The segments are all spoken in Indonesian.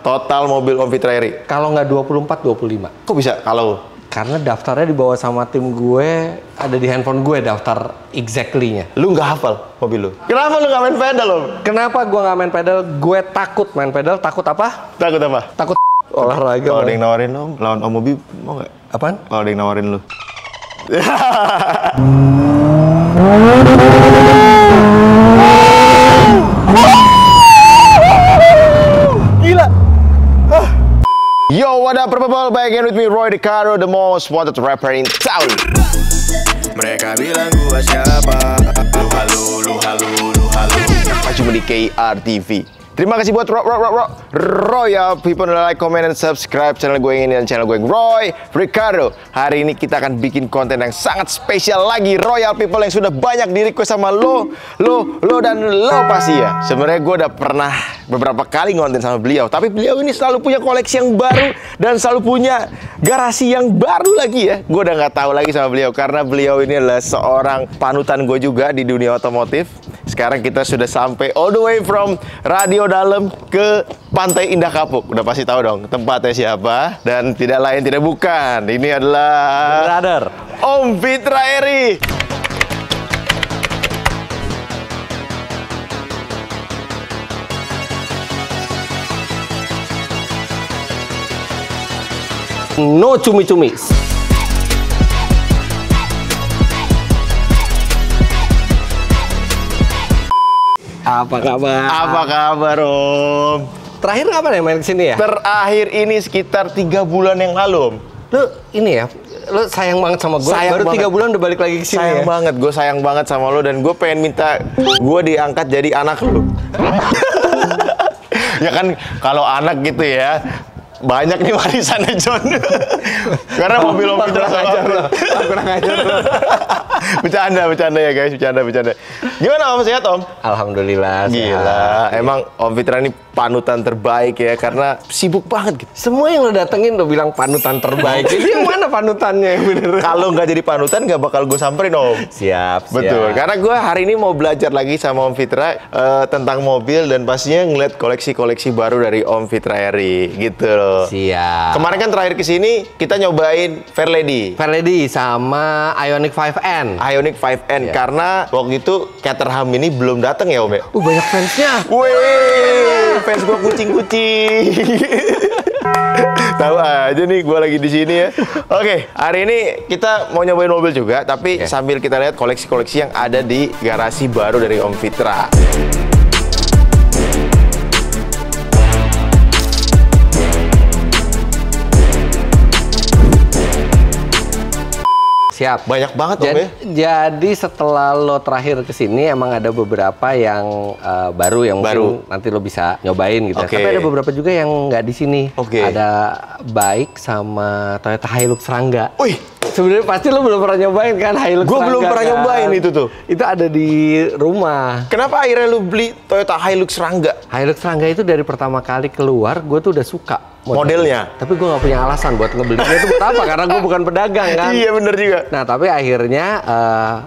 total mobil Om Fitra Eri? Kalau nggak 24, 25. Kok bisa kalau? Karena daftarnya dibawa sama tim gue, ada di handphone gue daftar exactly-nya. Lu nggak hafal mobil lu? Kenapa lu nggak main pedal, Om? Kenapa gue nggak main pedal? Gue takut main pedal. Takut apa? Takut apa? Takut olahraga. Kalau ada yang nawarin lu, lawan Om Mobi, mau nggak? Apaan? Kalau ada yang nawarin lu. Gila. Yo, what up, people? Back again with me, Roy Ricardo, the most wanted rapper in town. Mereka bilang gua siapa? Lu halu. Cuma di KR TV. Terima kasih buat Royal people yang like, comment, dan subscribe channel gue ini dan channel gue Roy Ricardo. Hari ini kita akan bikin konten yang sangat spesial lagi, Royal people yang sudah banyak di request sama lo dan lo pasti ya. Sebenarnya gue udah pernah beberapa kali ngonten sama beliau, tapi beliau ini selalu punya koleksi yang baru dan selalu punya garasi yang baru lagi ya. Gue udah nggak tahu lagi sama beliau karena beliau ini adalah seorang panutan gue juga di dunia otomotif. Sekarang kita sudah sampai all the way from Radio Dalam ke Pantai Indah Kapuk. Udah pasti tahu dong tempatnya siapa, dan tidak lain tidak bukan, ini adalah Brother Om Fitra Eri. No cumi-cumi. Apa kabar? Apa kabar, Om? Terakhir kapan ya main kesini ya? Terakhir ini sekitar 3 bulan yang lalu, Om. Lu ini ya, lu sayang banget sama gue. Sayang Baru 3 banget. bulan udah balik lagi ke sini Sayang ya. banget, gue sayang banget sama lo dan gue pengen minta gue diangkat jadi anak lo. Ya kan kalau anak gitu ya, banyak nih warisannya John. Karena mobil Om Fitra Kurang ajar lo. Bercanda ya guys, bercanda. Gimana Om, sehat Om? Alhamdulillah. Gila, sehat. emang Om Fitra ini panutan terbaik ya, karena sibuk banget gitu. Semua yang lo datengin lo bilang panutan terbaik. Jadi yang mana panutannya yang bener? Kalau nggak jadi panutan nggak bakal gue samperin Om. Siap. Betul, karena gue hari ini mau belajar lagi sama Om Fitra tentang mobil dan pastinya ngeliat koleksi-koleksi baru dari Om Fitra Eri gitu loh. Siap. Kemarin kan terakhir kesini kita nyobain Fairlady sama Ioniq 5N. Ioniq 5N Iya. karena waktu itu Caterham ini belum datang ya Om ya. Banyak fansnya. Wih, fans gue kucing-kucing. Tahu aja nih gue lagi di sini ya. Oke, hari ini kita mau nyobain mobil juga, tapi sambil kita lihat koleksi-koleksi yang ada di garasi baru dari Om Fitra. Siap. Banyak banget Om ya. Jadi setelah lo terakhir kesini emang ada beberapa yang baru yang mungkin nanti lo bisa nyobain gitu. Oke. Tapi ada beberapa juga yang nggak di sini. Oke. Ada Bike sama Toyota Hilux Serangga. Wih, sebenarnya pasti lo belum pernah nyobain kan Hilux gue Serangga. belum pernah kan? nyobain itu tuh. Itu ada di rumah. Kenapa akhirnya lu beli Toyota Hilux Serangga? Hilux Serangga itu dari pertama kali keluar gue tuh udah suka Modelnya? Tapi gue nggak punya alasan buat ngebelinya itu buat apa? Karena gue bukan pedagang kan. Iya bener juga. Nah tapi akhirnya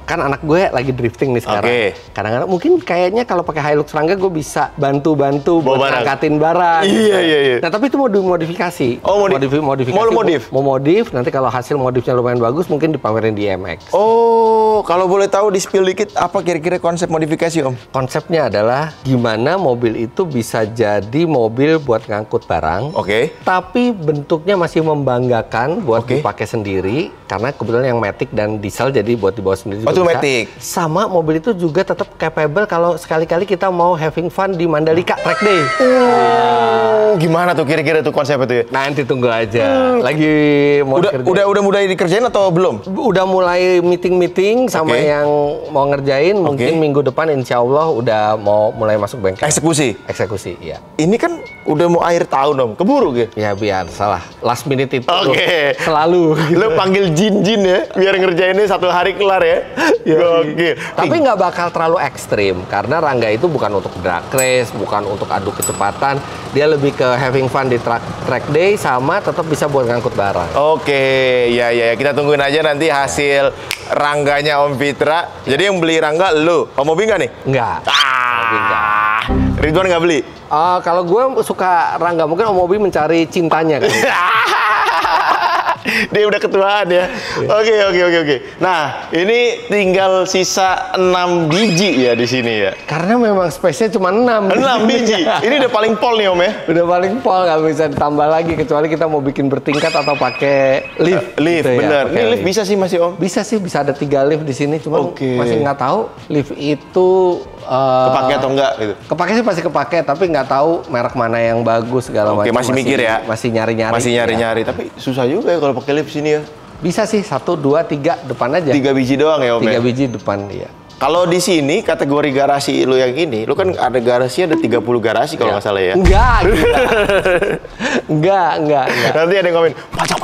kan anak gue lagi drifting nih sekarang. Oke. Kadang-kadang mungkin kayaknya kalau pakai Hilux Serangga gue bisa bantu-bantu buat barang. ngangkatin barang. Iya. Nah tapi itu mau dimodifikasi. Oh, modifikasi. mau lu modif? Mau modif. Nanti kalau hasil modifnya lumayan bagus mungkin dipamerin di MX. Oh, kalau boleh tahu di spill dikit apa kira-kira konsep modifikasi Om? Konsepnya adalah gimana mobil itu bisa jadi mobil buat ngangkut barang. Oke. Tapi bentuknya masih membanggakan buat dipakai sendiri karena kebetulan yang Matic dan diesel jadi buat dibawa sendiri juga itu bisa. Matic. Sama mobil itu juga tetap capable kalau sekali-kali kita mau having fun di Mandalika Track Day. Gimana tuh kira-kira tuh konsep itu ya? Nanti tunggu aja. Lagi mau Udah mulai dikerjain atau belum? Udah mulai meeting sama yang mau ngerjain. Mungkin minggu depan insya Allah udah mau mulai masuk bengkel. Eksekusi, iya. Ini kan udah mau akhir tahun Om, keburu gitu. Ya biar salah. Last minute itu selalu. Gitu. Lo panggil Jin ya, biar ngerjainnya 1 hari kelar ya. Gokil. Tapi nggak bakal terlalu ekstrim karena Rangga itu bukan untuk drag race, bukan untuk adu kecepatan. Dia lebih ke having fun di track day sama tetap bisa buat ngangkut barang. Oke, ya kita tungguin aja nanti hasil Rangganya Om Fitra. Jadi yang beli Rangga lu, Om Mobi nggak nih? Enggak. Mobi nggak. Ridwan nggak beli? Kalau gue suka Rangga, mungkin Om Obi mencari cintanya kan. Dia udah ketuaan ya. Oke. Nah, ini tinggal sisa 6 biji ya di sini ya. Karena memang space-nya cuma 6. 6 biji. Ini udah paling pol nih Om ya. Udah paling pol, nggak bisa ditambah lagi kecuali kita mau bikin bertingkat atau pakai lift. Lift, gitu bener. Ya, Ini lift bisa sih masih Om? Bisa sih, bisa ada 3 lift di sini. Cuma masih nggak tahu lift itu Kepake atau enggak gitu? Kepake sih pasti kepake, tapi nggak tahu merek mana yang bagus segala macam. Oke, masih mikir ya? Masih nyari-nyari. Masih nyari-nyari, tapi susah juga ya kalau pakai lift sini ya. Bisa sih, 1, 2, 3 depan aja. 3 biji doang ya Om 3 ya? biji depan, iya. Kalau di sini kategori garasi lu yang ini, lu kan ada garasi, ada 30 garasi kalau nggak salah ya? Enggak, enggak. Nanti ada yang komen, pajak.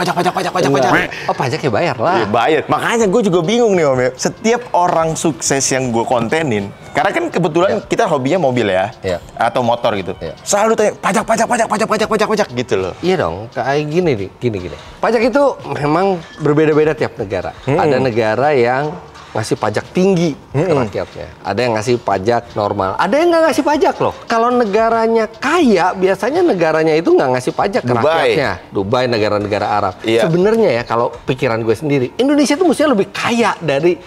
Oh, pajaknya bayar lah. Iya, bayar. Makanya gue juga bingung nih Om ya. Setiap orang sukses yang gue kontenin, karena kan kebetulan kita hobinya mobil ya, atau motor gitu. Selalu tanya pajak gitu loh. Iya dong, kayak gini nih, gini. Pajak itu memang berbeda-beda tiap negara. Ada negara yang ngasih pajak tinggi ke rakyatnya. Ada yang ngasih pajak normal. Ada yang nggak ngasih pajak loh. Kalau negaranya kaya, biasanya negaranya itu nggak ngasih pajak ke rakyatnya. Dubai, negara-negara Arab. Iya. Sebenarnya ya, kalau pikiran gue sendiri, Indonesia itu mestinya lebih kaya dari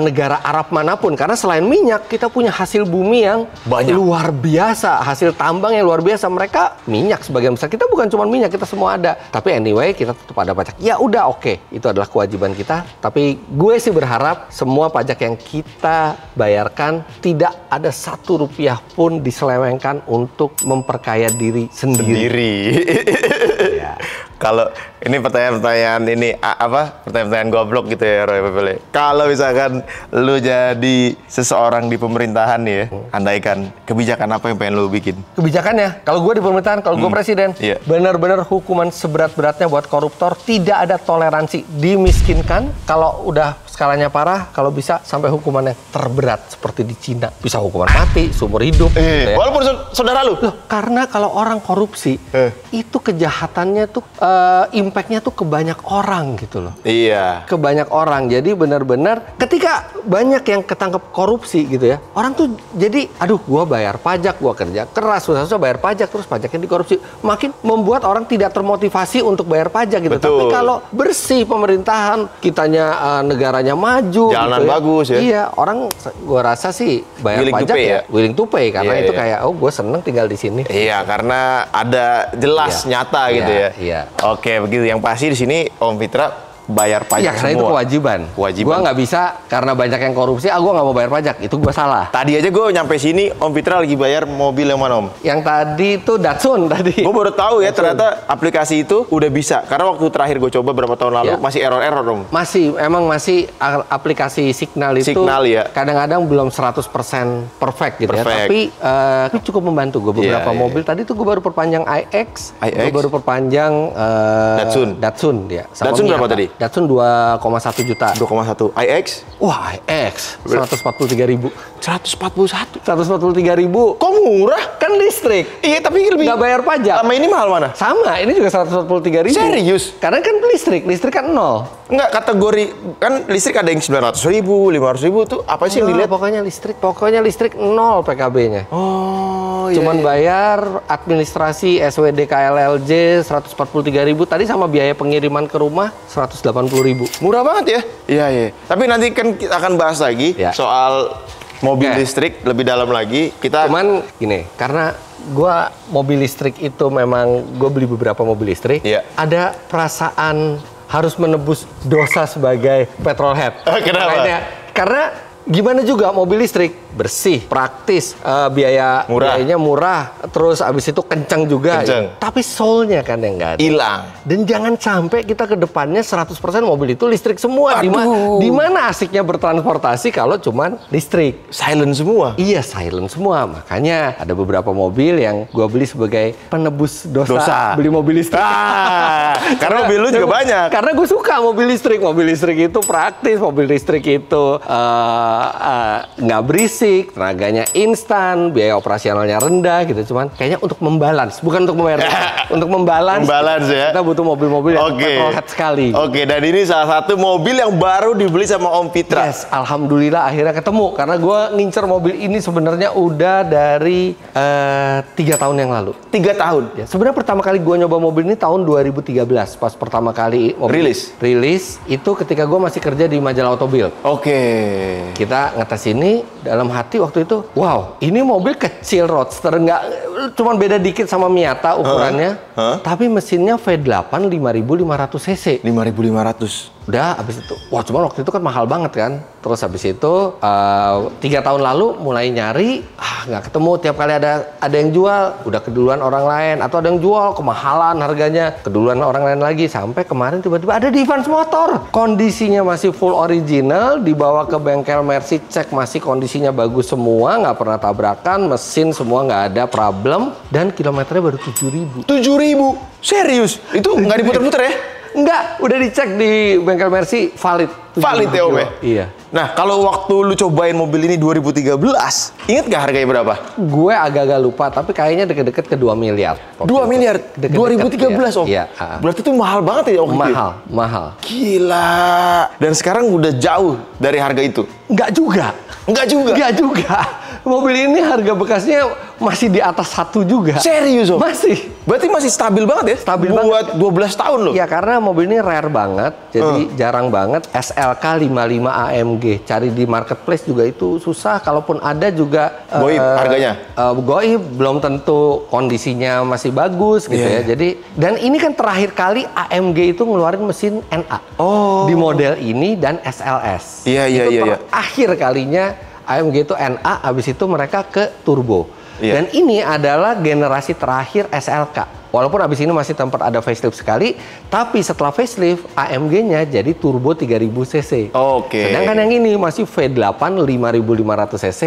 negara Arab manapun. Karena selain minyak, kita punya hasil bumi yang banyak, luar biasa. Hasil tambang yang luar biasa. Mereka minyak sebagian besar. Kita bukan cuma minyak, kita semua ada. Tapi anyway, kita tetap ada pajak. Ya udah, oke. Itu adalah kewajiban kita. Tapi gue sih berharap semua pajak yang kita bayarkan tidak ada 1 rupiah pun diselewengkan untuk memperkaya diri sendiri. Ya. Kalau ini pertanyaan-pertanyaan ini pertanyaan-pertanyaan goblok gitu ya Roy Pepele. Kalau misalkan lu jadi seseorang di pemerintahan nih ya, andaikan kebijakan apa yang pengen lu bikin? Kebijakannya, kalau gue di pemerintahan, kalau gue presiden, benar-benar hukuman seberat-beratnya buat koruptor, tidak ada toleransi, dimiskinkan. Kalau udah skalanya parah, kalau bisa sampai hukumannya terberat seperti di Cina, bisa hukuman mati, seumur hidup. Gitu ya. Walaupun saudara lu. Loh, karena kalau orang korupsi, itu kejahatannya tuh impact-nya tuh ke banyak orang gitu loh. Iya. Ke banyak orang. Jadi benar-benar ketika banyak yang ketangkep korupsi gitu ya, orang tuh jadi, aduh, gua bayar pajak, gua kerja keras, susah-susah bayar pajak, terus pajaknya dikorupsi. Makin membuat orang tidak termotivasi untuk bayar pajak gitu. Betul. Tapi kalau bersih pemerintahan, kitanya negaranya maju, jalan gitu ya, bagus ya. Iya, orang gua rasa sih bayar Willing pajak to pay, ya, willing to pay, karena itu kayak, oh, gue seneng tinggal di sini. Iya, karena ada jelas nyata gitu ya. Iya. Oke, begitu. Yang pasti di sini Om Fitra bayar pajak ya, karena semua. itu kewajiban. Gue nggak bisa karena banyak yang korupsi, gue nggak mau bayar pajak. Itu gue salah. Tadi aja gue nyampe sini, Om Fitra lagi bayar mobil yang mana Om? Yang tadi itu Datsun tadi. Gue baru tahu ya ternyata aplikasi itu udah bisa. Karena waktu terakhir gue coba berapa tahun lalu masih error Om. Masih aplikasi Signal itu. Signal ya. Kadang-kadang belum 100% perfect gitu ya. Tapi cukup membantu gue beberapa mobil. Tadi tuh gue baru perpanjang iX. Gue baru perpanjang Datsun dia. Datsun berapa tadi? Datsun 2,1 juta. 2,1. iX? Wah, iX 143.000. 141. 143.000. Kok murah? Kan listrik. Iya, tapi lebih nggak bayar pajak. Sama ini mahal mana? Sama, ini juga 143.000. Serius? Karena kan listrik kan 0. Enggak, kategori kan listrik ada yang 900.000, 500.000 tuh apa sih yang dilihat? Pokoknya listrik 0 PKB-nya. Oh, Cuman bayar administrasi SWD KLLJ 143.000 tadi sama biaya pengiriman ke rumah 180.000. Murah banget ya? Iya. Tapi nanti kan kita akan bahas lagi soal mobil listrik lebih dalam lagi. Cuman gini, karena gua mobil listrik itu memang gue beli beberapa mobil listrik. Ada perasaan harus menebus dosa sebagai petrolhead. Kenapa? Karena gimana juga mobil listrik bersih, praktis, biayanya murah, terus abis itu kencang juga. Tapi soul-nya kan yang nggak ada. Hilang. Dan jangan sampai kita ke depannya 100% mobil itu listrik semua. Di mana asiknya bertransportasi kalau cuman listrik? Silent semua. Iya, silent semua. Makanya ada beberapa mobil yang gua beli sebagai penebus dosa. Beli mobil listrik. Karena mobil lu juga banyak. Karena gue suka mobil listrik. Mobil listrik itu praktis, mobil listrik itu nggak berisik, tenaganya instan, biaya operasionalnya rendah gitu. Cuman kayaknya untuk membalans, bukan untuk membayar, untuk membalans ya. kita butuh mobil-mobil yang petrolhead sekali. Oke, dan ini salah satu mobil yang baru dibeli sama Om Fitra. Yes, alhamdulillah akhirnya ketemu. Karena gue ngincer mobil ini sebenarnya udah dari 3 tahun yang lalu. 3 tahun? Ya, sebenarnya pertama kali gue nyoba mobil ini tahun 2013. Pas pertama kali mobil rilis itu ketika gue masih kerja di majalah Autobild. Oke. Kita ngetes ini, dalam hati waktu itu, wow, ini mobil kecil roadster, nggak, cuman beda dikit sama Miata ukurannya, tapi mesinnya V8 5500 cc. 5500. Udah, habis itu, wah cuman waktu itu kan mahal banget kan. Terus habis itu 3 tahun lalu mulai nyari, nggak ketemu. Tiap kali ada yang jual, udah keduluan orang lain, atau ada yang jual kemahalan harganya, keduluan orang lain lagi. Sampai kemarin tiba-tiba ada di Evans Motor. Kondisinya masih full original, dibawa ke bengkel Mercy, cek masih kondisinya bagus semua, nggak pernah tabrakan, mesin semua nggak ada problem, dan kilometernya baru 7.000. 7.000? Serius? Itu nggak diputer-puter ya? Enggak, udah dicek di bengkel Mercy, valid. Valid ya Om ya? Iya. Nah, kalau waktu lu cobain mobil ini 2013, inget nggak harganya berapa? Gue agak-agak lupa, tapi kayaknya deket-deket ke 2 miliar. 2 miliar? 2013 Om? Iya. Berarti itu mahal banget ya Om? Mahal. Gila. Dan sekarang udah jauh dari harga itu? Enggak juga. Enggak juga. Mobil ini harga bekasnya masih di atas 1 juga. Serius Om? Masih. Berarti masih stabil banget ya? Stabil buat banget. 12 tahun loh? Iya, karena mobil ini rare banget. Jadi jarang banget. SLK 55 AMG. Cari di marketplace juga itu susah. Kalaupun ada juga... goib harganya? Goib, belum tentu kondisinya masih bagus gitu ya. Jadi, dan ini kan terakhir kali AMG itu ngeluarin mesin NA. Di model ini dan SLS. Iya. Terakhir kalinya AMG itu NA, habis itu mereka ke turbo. Iya. Dan ini adalah generasi terakhir SLK. Walaupun habis ini masih tempat ada facelift sekali, tapi setelah facelift AMG-nya jadi turbo 3000 cc. Oke. Sedangkan yang ini masih V8 5500 cc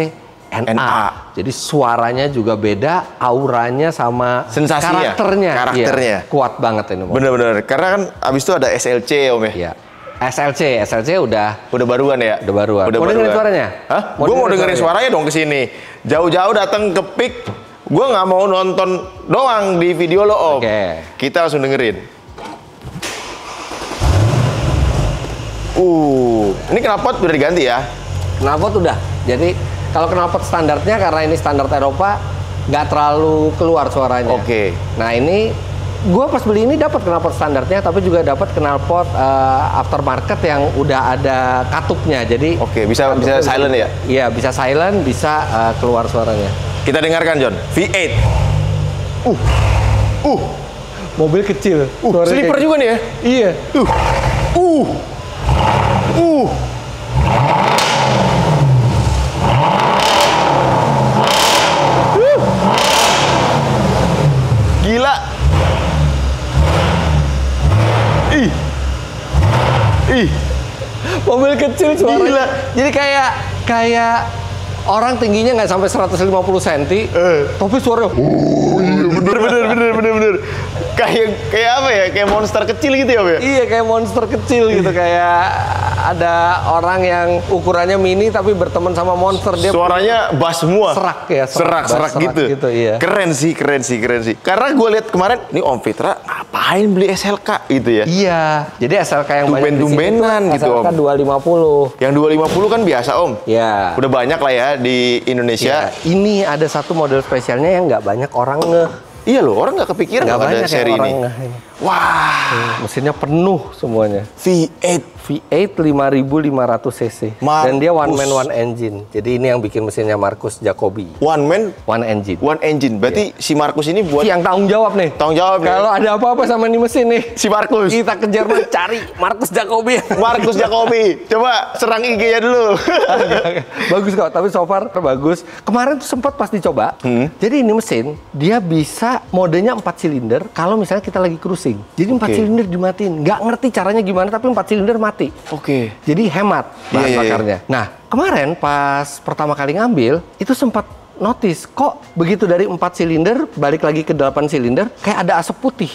NA. Jadi suaranya juga beda, auranya sama sensasinya, karakternya. Iya, kuat banget ini. Bener-bener. Karena kan abis itu ada SLC Om ya. Iya. SLC udah baruan ya? Udah baruan. Mau dengerin suaranya? Hah? Gue mau dengerin suaranya dong kesini. Jauh-jauh datang ke PIK. Gue nggak mau nonton doang di video lo Om. Oke. Kita langsung dengerin. Ini knalpot udah diganti ya? Knalpot udah. Jadi kalau knalpot standarnya, karena ini standar Eropa, nggak terlalu keluar suaranya. Oke. Nah ini gue pas beli ini dapat knalpot standarnya, tapi juga dapat knalpot aftermarket yang udah ada katupnya. Jadi bisa silent ya? Iya, bisa silent, bisa keluar suaranya. Kita dengarkan John. V8. Mobil kecil. Sleeper juga nih ya? Iya. Gila. Mobil kecil suaranya. Gila. Jadi kayak orang tingginya nggak sampai 150 cm, tapi suaranya bener. Kayak apa ya? Kayak monster kecil gitu ya, Om ya? Iya, kayak monster kecil gitu. Kayak ada orang yang ukurannya mini tapi berteman sama monster. Dia suaranya bass semua. Serak ya, serak gitu. Iya. Keren sih. Karena gue lihat kemarin, nih Om Fitra ngapain beli SLK gitu ya? Iya. Jadi SLK yang banyak di sini dumbenan gitu Om. SLK 250. Yang 250 kan biasa Om. Iya. Udah banyak lah ya di Indonesia. Ya, ini ada satu model spesialnya yang nggak banyak orang Iya loh, orang nggak kepikiran ada seri ini. Wah, mesinnya penuh semuanya. V8 5500 cc. Dan dia one man one engine. Jadi ini yang bikin mesinnya Marcus Jacobi. One man one engine. One engine. Berarti si Marcus ini buat yang tanggung jawab nih. Tanggung jawab nih. Kalau ada apa-apa sama ini mesin nih, si Marcus. Kita ke Jerman cari Marcus Jacobi. Marcus Jacobi. Coba serang IG-nya dulu. Bagus kok, tapi so far bagus. Kemarin tuh sempat pas dicoba. Jadi ini mesin dia bisa modenya 4 silinder kalau misalnya kita lagi cruising. Jadi 4 silinder dimatiin. Nggak ngerti caranya gimana, tapi 4 silinder mati. Jadi hemat bahan bakarnya. Nah, kemarin pas pertama kali ngambil, itu sempat notice kok begitu dari 4 silinder balik lagi ke 8 silinder kayak ada asap putih.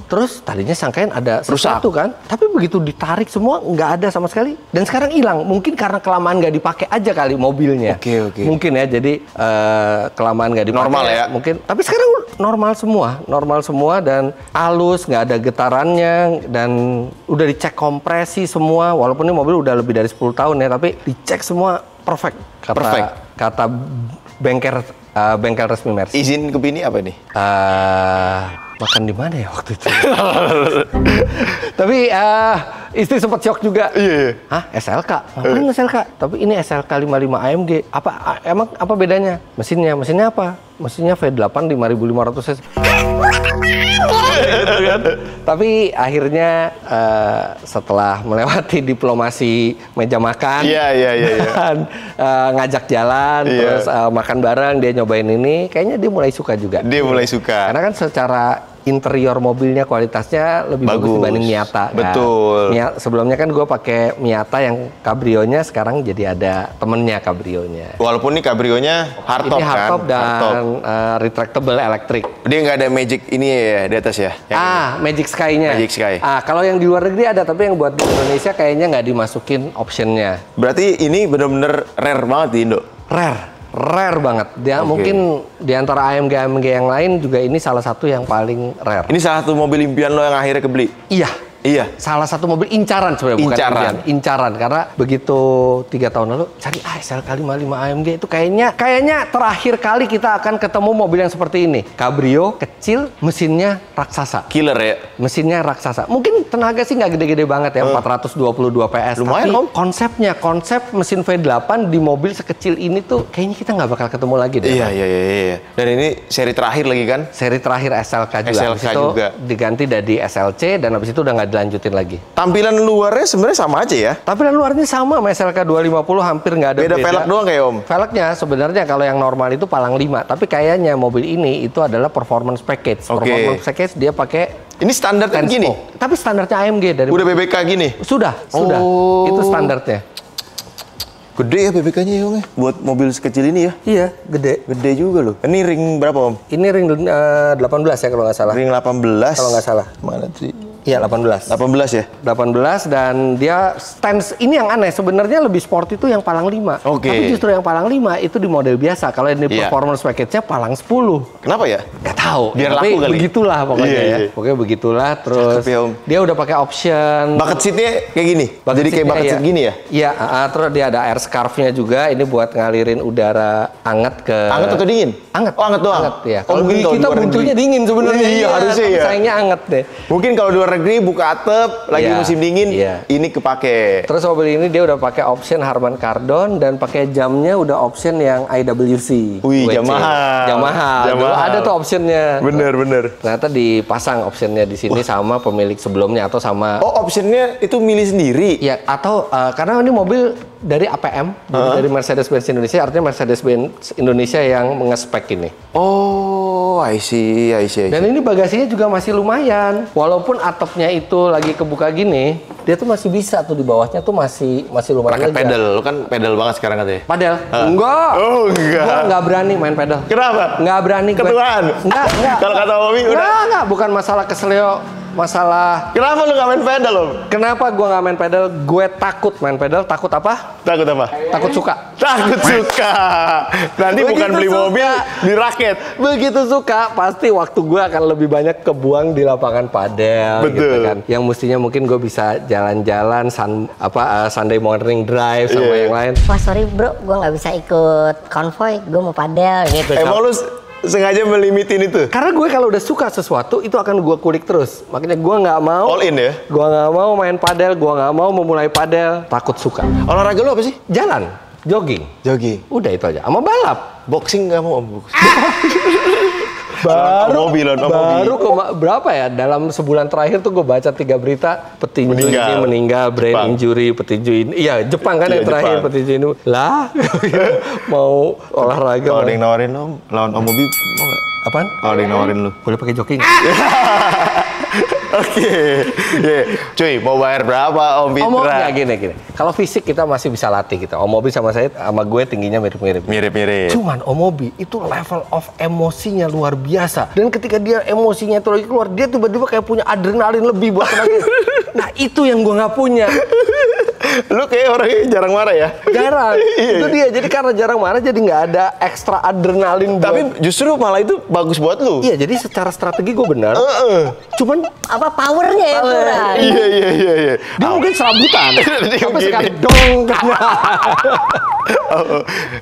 Terus tadinya sangkain ada Rusak. sesuatu kan, tapi begitu ditarik semua nggak ada sama sekali. Dan sekarang hilang. Mungkin karena kelamaan nggak dipakai aja kali mobilnya. Oke. Mungkin ya. Jadi kelamaan nggak dipakai. Normal ya? Mungkin. Tapi sekarang normal semua dan halus, nggak ada getarannya dan udah dicek kompresi semua. Walaupun ini mobil udah lebih dari 10 tahun ya, tapi dicek semua perfect. Kata bengkel resmi Mercy. Izin ke bini apa nih? Makan di mana ya waktu itu? Tapi istri sempat shock juga. Iya. Hah, SLK? Ngapain SLK? Tapi ini SLK 55 AMG. Emang apa bedanya? Mesinnya apa? Mesinnya V8 5500 cc. Gitu kan? Tapi akhirnya setelah melewati diplomasi meja makan, dan, ngajak jalan, terus makan bareng, dia nyobain ini, kayaknya dia mulai suka juga. Dia mulai suka. Karena kan secara interior mobilnya kualitasnya lebih bagus dibanding Miata. Betul. Kan? Sebelumnya kan gue pakai Miata yang kabrionya, sekarang jadi ada temennya kabrionya. Walaupun ini kabrionya hardtop kan? Ini hardtop dan retractable elektrik. Dia nggak ada magic ini ya di atas ya? Magic Sky-nya. Magic Sky. Kalau yang di luar negeri ada, tapi yang buat di Indonesia kayaknya nggak dimasukin optionnya. Berarti ini bener-bener rare banget di Indo? Rare banget. Dia mungkin di antara AMG yang lain juga ini salah satu yang paling rare. Ini salah satu mobil impian lo yang akhirnya kebeli? Iya. Salah satu mobil incaran sebenarnya, bukan impian. Incaran karena begitu 3 tahun lalu cari SLK 55 AMG itu kayaknya terakhir kali kita akan ketemu mobil yang seperti ini. Cabrio kecil, mesinnya raksasa. Killer ya? Mesinnya raksasa. Mungkin tenaga sih nggak gede-gede banget ya, 422 PS. Lumayan, tapi konsep mesin V8 di mobil sekecil ini tuh kayaknya kita nggak bakal ketemu lagi deh. Iya. Dan ini seri terakhir lagi kan? Seri terakhir SLK juga. SLK habis itu juga. Diganti dari SLC dan habis itu udah nggak dilanjutin lagi. Tampilan luarnya sebenarnya sama aja ya? Tampilan luarnya sama sama SLK 250, hampir nggak ada beda. Velg doang kayak Om? Velgnya sebenarnya kalau yang normal itu palang 5, tapi kayaknya mobil ini itu adalah performance package. Performance package dia pakai ini standarnya gini? Tapi standarnya AMG dari udah BBK gini? Sudah. Itu standarnya. Gede ya BBK-nya ya Om ya? Buat mobil sekecil ini ya? Iya, gede. Gede juga loh. Ini ring berapa Om? Ini ring 18 ya kalau nggak salah. Ring 18? Kalau nggak salah. Mana sih? Iya, 18. 18 ya? 18 dan dia stance ini yang aneh. Sebenarnya lebih sport itu yang palang 5. Tapi justru yang palang 5 itu di model biasa. Kalau ini performance package-nya palang 10. Kenapa ya? Nggak tahu. Biar tapi laku kali. Begitulah pokoknya ya. Pokoknya begitulah. Terus ya, Om. dia udah pakai option. Bucket seat-nya kayak gini? Jadi kayak bucket seat gini ya? Iya. Terus dia ada air scarf-nya juga. Ini buat ngalirin udara hangat ke... Hangat atau dingin? Hangat. Oh, hangat doang? Hangat ya. Kalau kita butuhnya dingin sebenarnya. Iya, harusnya ya. Sayangnya hangat deh. Mungkin kalau di luar negeri buka lagi musim dingin, ini kepake. Terus mobil ini dia udah pakai option Harman Kardon dan pakai jamnya udah option yang IWC. Wih, Yamaha. Dulu ada tuh optionnya. Bener. Ternyata dipasang optionnya di sini sama pemilik sebelumnya atau sama. Oh, optionnya itu milih sendiri? Ya, atau karena ini mobil dari APM, dari Mercedes-Benz Indonesia, artinya Mercedes-Benz Indonesia yang mengespek ini. Oh, I see. Dan ini bagasinya juga masih lumayan. Walaupun atapnya itu lagi kebuka gini, dia tuh masih bisa tuh di bawahnya tuh masih lumayan. Pakai pedal, lu kan pedal banget sekarang katanya. Padel? Enggak. Oh, enggak. Gua nggak berani main pedal. Kenapa? Nggak berani. Ketuaan? Enggak. Kalau kata Mami udah. Enggak. Bukan masalah keselio. Masalah. Kenapa lu nggak main pedal, Om? Kenapa gua nggak main pedal? Gue takut main pedal. Takut apa? Takut apa? Takut suka. Takut suka. Nanti Begitu bukan beli suka, mobil, di raket. Begitu suka, pasti waktu gue akan lebih banyak kebuang di lapangan padel. Betul. Gitu kan. Yang mestinya mungkin gue bisa jalan-jalan, Sunday morning drive sama yang lain. Wah sorry bro, gue nggak bisa ikut konvoy, gue mau padel gitu. Emang lu sengaja melimitin itu? Karena gue kalau udah suka sesuatu itu akan gue kulik terus. Makanya gue nggak mau. All in ya? Gue nggak mau main padel, gue nggak mau memulai padel. Takut suka. Olahraga lu apa sih? Jalan, jogging. Udah itu aja. Sama balap. Boxing nggak mau Om? Baru mobil. Berapa ya? Dalam sebulan terakhir tuh gue baca 3 berita petinju ini meninggal, brain injury, petinju ini. Iya, Jepang kan yang terakhir petinju ini. Lah, mau olahraga. Kalau ada yang nawarin lo, lawan Om Mobi mau nggak? Apaan? Kalau ada yang nawarin lu. Boleh pakai jogging. Oke. Yeah. Cuy, mau bayar berapa Om Fitra? Om Mobi ya gini. Kalau fisik kita masih bisa latih gitu. Om Mobi sama saya sama gue tingginya mirip-mirip. Mirip-mirip. Cuman Om Mobi itu level of emosinya luar biasa. Dan ketika dia emosinya itu lagi keluar, dia tiba-tiba kayak punya adrenalin lebih buat lagi. Nah, itu yang gue nggak punya. Lu kayak orangnya jarang marah ya? Jarang. Itu dia. Jadi karena jarang marah jadi nggak ada ekstra adrenalin. Tapi justru malah itu bagus buat lu. Iya, jadi secara strategi gue benar. Cuman Apa powernya ya kurang? Iya. dia mungkin serabutan. Sampai Mungkin. sekali dong.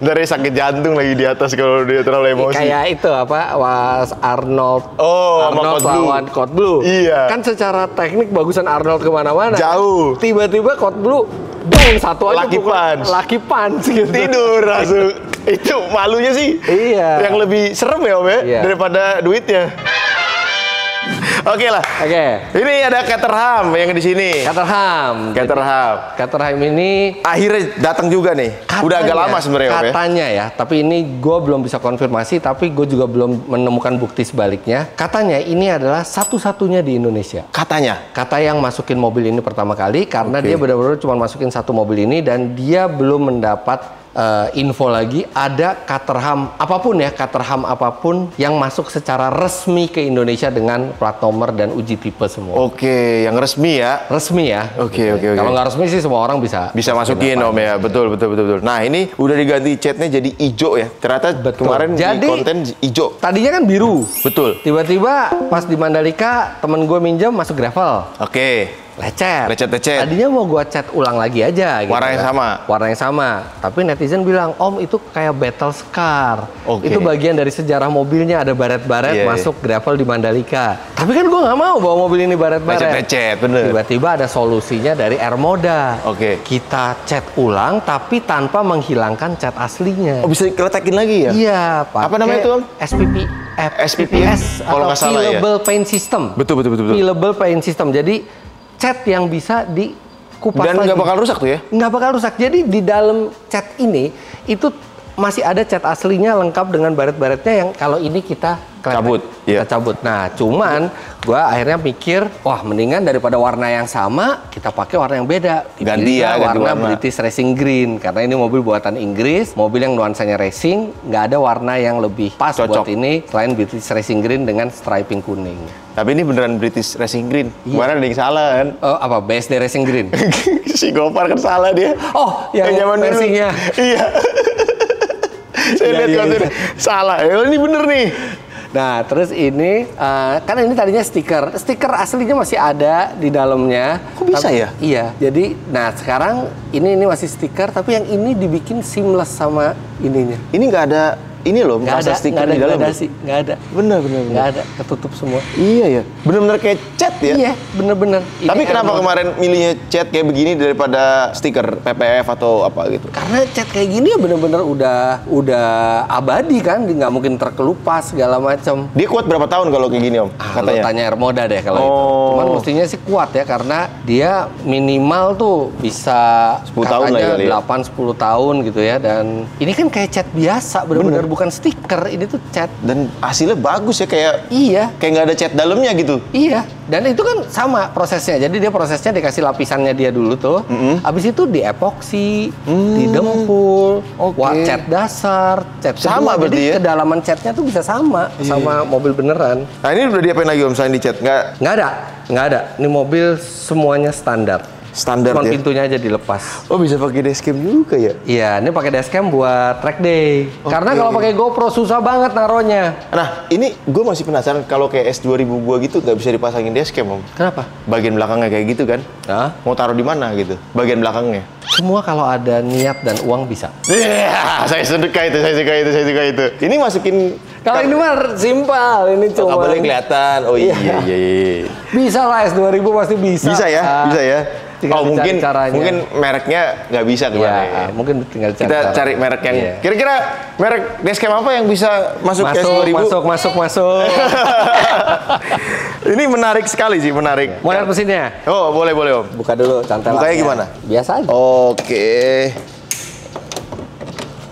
Dari sakit jantung lagi di atas kalau dia terlalu emosi. Kayak itu apa? Was Arnold. Oh, sama Arnold Code Blue. lawan Code Blue. Iya. Kan secara teknik bagusan Arnold kemana-mana. Jauh. Tiba-tiba Code Blue dong satu aja Lucky pukul. punch. Lucky punch gitu. Tidur langsung. Itu malunya sih. Iya. Yang lebih serem ya Om ya? Iya. Daripada duitnya. Oke lah. Oke. Ini ada Caterham yang di sini. Caterham. Caterham ini akhirnya datang juga nih. Udah agak lama sebenarnya Om ya. Katanya ya, tapi ini gue belum bisa konfirmasi, tapi gue juga belum menemukan bukti sebaliknya. Katanya ini adalah satu-satunya di Indonesia. Katanya. Kata yang masukin mobil ini pertama kali, karena Oke. dia benar-benar cuma masukin satu mobil ini dan dia belum mendapat info lagi ada Caterham apapun yang masuk secara resmi ke Indonesia dengan plat nomor dan uji tipe semua. Oke, yang resmi ya. Resmi ya. Oke. Kalau nggak resmi sih semua orang bisa Masukin Om ya. Betul. Nah, ini udah diganti catnya jadi hijau ya. Ternyata kemarin Jadi, di konten hijau. Tadinya kan biru. Betul. Tiba-tiba pas di Mandalika temen gue minjem masuk gravel. Oke. Lecet. Tadinya mau gua cat ulang lagi aja gitu. Warna yang sama? Warna yang sama. Tapi netizen bilang, "Om, itu kayak battle scar." Oke. Itu bagian dari sejarah mobilnya, ada baret-baret Iya, masuk gravel di Mandalika. Tapi kan gua nggak mau bawa mobil ini baret-baret. Lecet, bener. Tiba-tiba ada solusinya dari Airmoda. Oke. Kita cat ulang tapi tanpa menghilangkan cat aslinya. Oh, bisa diletakin lagi ya? Iya, pakai Apa namanya itu, Om? SPPS kalau atau nggak salah ya? Peelable Paint System. Betul. Peelable Paint System. Jadi cat yang bisa dikupas Dan lagi. nggak bakal rusak tuh ya? Nggak bakal rusak. Jadi di dalam cat ini itu masih ada cat aslinya lengkap dengan baret-baretnya yang kalau ini kita Cabut, Kita iya. cabut. Nah, cuman gua akhirnya mikir, wah mendingan daripada warna yang sama kita pakai warna yang beda. Ganti ya, ganti warna warna. British Racing Green karena ini mobil buatan Inggris, mobil yang nuansanya racing, nggak ada warna yang lebih pas Cocok. buat ini selain British Racing Green dengan striping kuning. Tapi ini beneran British Racing Green. Iya. Kemarin ada yang salah kan? Apa BSD Racing Green? Si Gopar kan salah dia. Oh, yang zaman dulu. versinya. Iya. Saya lihat Iya. kontennya. Salah. Ini bener nih. Nah, terus ini kan ini tadinya stiker. Stiker aslinya masih ada di dalamnya. Kok bisa ya? Iya. Jadi, nah sekarang ini masih stiker, tapi yang ini dibikin seamless sama ininya. Ini nggak ada ini loh, masa stiker di dalam. Nggak ada. Bener. Nggak ada, ketutup semua. Iya ya. Bener-bener kayak cat ya. Iya, bener-bener. Tapi Ini kenapa Airmod. kemarin milihnya cat kayak begini daripada stiker PPF atau apa gitu? Karena cat kayak gini ya bener-bener udah abadi kan, nggak mungkin terkelupas segala macam. Dia kuat berapa tahun kalau kayak gini Om? Kalau tanya Airmoda deh kalau itu. Oh. Cuman mestinya sih kuat ya karena dia minimal tuh bisa 10 tahun lah ya kali ya. 8-10 tahun gitu ya. Dan ini kan kayak cat biasa, bener-bener bukan stiker, ini tuh cat. Dan hasilnya bagus ya, kayak Iya, nggak ada cat dalamnya gitu. iya. Dan itu kan sama prosesnya. Jadi dia prosesnya dikasih lapisannya dia dulu tuh. Habis itu diepoksi, didempul, cat dasar, cat Sama kedua. berarti Jadi ya? kedalaman catnya tuh bisa sama mobil beneran. Nah ini udah diapain lagi Om selain dicat? Nggak Nggak ada. Ini mobil semuanya standar. standar Cuman ya? pintunya aja dilepas. Oh bisa pakai dashcam juga ya? Iya, ini pakai dashcam buat track day. Karena kalau pakai GoPro susah banget naruhnya. Nah ini gue masih penasaran kalau kayak S2000 gue gitu nggak bisa dipasangin dashcam Om. Kenapa? Bagian belakangnya kayak gitu kan? Nah, Mau taruh di mana gitu? Bagian belakangnya. semua kalau ada niat dan uang bisa. Iya, saya suka itu. Ini masukin Kalau ini mah simpel, ini cuma kabelnya kelihatan. Oh iya. bisa lah S2000 pasti bisa. Bisa ya. Tinggal Oh dicari caranya. mungkin mereknya nggak bisa Iya, kemarin. mungkin tinggal cari Kita cara. cari merek yang Iya. kira-kira merek dashcam apa yang bisa masuk ke S2000? Masuk. Ini menarik sekali sih, menarik. Mau lihat mesinnya? Oh, boleh Om. Buka dulu cantelannya. Bukanya gimana? Biasa aja. Oke.